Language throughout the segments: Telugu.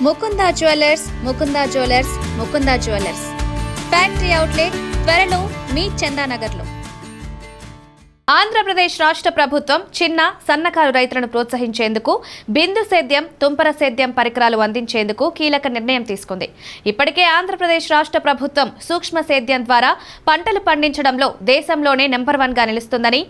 Mukunda jewellers, Mukunda jewellers factory outlet త్వరలో మీ చందానగర్లో. ఆంధ్రప్రదేశ్ రాష్ట్ర ప్రభుత్వం చిన్న సన్నకారు రైతులను ప్రోత్సహించేందుకు బిందు సేద్యం, తుంపర సేద్యం పరికరాలు అందించేందుకు కీలక నిర్ణయం తీసుకుంది. ఇప్పటికే ఆంధ్రప్రదేశ్ రాష్ట్ర ప్రభుత్వం సూక్ష్మ సేద్యం ద్వారా పంటలు పండించడంలో దేశంలోనే నెంబర్ 1గా నిలుస్తుందని,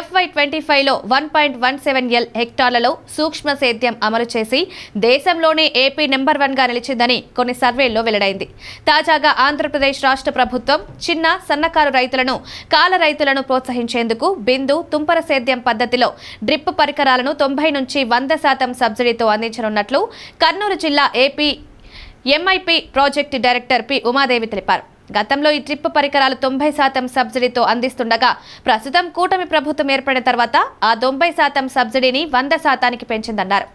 FY25లో 1.17L హెక్టార్లలో సూక్ష్మ సేద్యం అమలు చేసి దేశంలోనే ఏపీ నెంబర్ 1గా నిలిచిందని కొన్ని సర్వేల్లో వెల్లడైంది. తాజాగా ఆంధ్రప్రదేశ్ రాష్ట్ర ప్రభుత్వం చిన్న సన్నకారు రైతులను, కాల రైతులను ప్రోత్సహించేందుకు బిందు, తుంపర సేద్యం పద్ధతిలో డ్రిప్ పరికరాలను 90 నుంచి 100% సబ్సిడీతో అందించనున్నట్లు కర్నూలు జిల్లా AP MIP project director P. Umadevi తెలిపారు. గతంలో ఈ డ్రిప్ పరికరాలు 90% సబ్సిడీతో అందిస్తుండగా ప్రస్తుతం కూటమి ప్రభుత్వం ఏర్పడిన తర్వాత ఆ 90% సబ్సిడీని 100%కి పెంచిందన్నారు.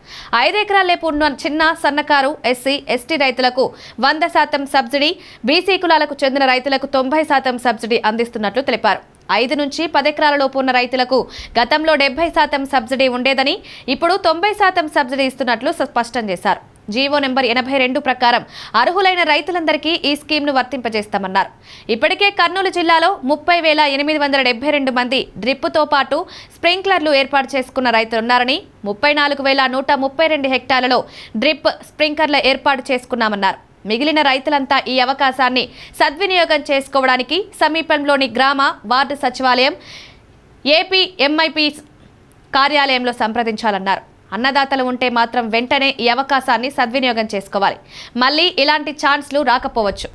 5 ఎకరాలలోపు ఉన్న చిన్న సన్నకారు, ఎస్సీ, ఎస్టీ రైతులకు 100% సబ్సిడీ, బీసీ కులాలకు చెందిన రైతులకు 90% సబ్సిడీ అందిస్తున్నట్లు తెలిపారు. 5 నుంచి 10 ఎకరాలలోపు ఉన్న రైతులకు గతంలో 70% సబ్సిడీ ఉండేదని, ఇప్పుడు 90% సబ్సిడీ ఇస్తున్నట్లు స్పష్టం చేశారు. జీవో నెంబర్ 82 ప్రకారం అర్హులైన రైతులందరికీ ఈ స్కీమ్ను వర్తింపజేస్తామన్నారు. ఇప్పటికే కర్నూలు జిల్లాలో 30,872 మంది డ్రిప్తో పాటు స్ప్రింక్లర్లు ఏర్పాటు చేసుకున్న రైతులున్నారని, 34,132 హెక్టార్లలో డ్రిప్, స్ప్రింక్లర్ల ఏర్పాటు చేసుకున్నామన్నారు. మిగిలిన రైతులంతా ఈ అవకాశాన్ని సద్వినియోగం చేసుకోవడానికి సమీపంలోని గ్రామ, వార్డు సచివాలయం, ఏపీ ఎంఐపీ కార్యాలయంలో సంప్రదించాలన్నారు. అన్నదాతలు ఉంటే మాత్రం వెంటనే ఈ అవకాశాన్ని సద్వినియోగం చేసుకోవాలి. మళ్ళీ ఇలాంటి ఛాన్స్లు రాకపోవచ్చు.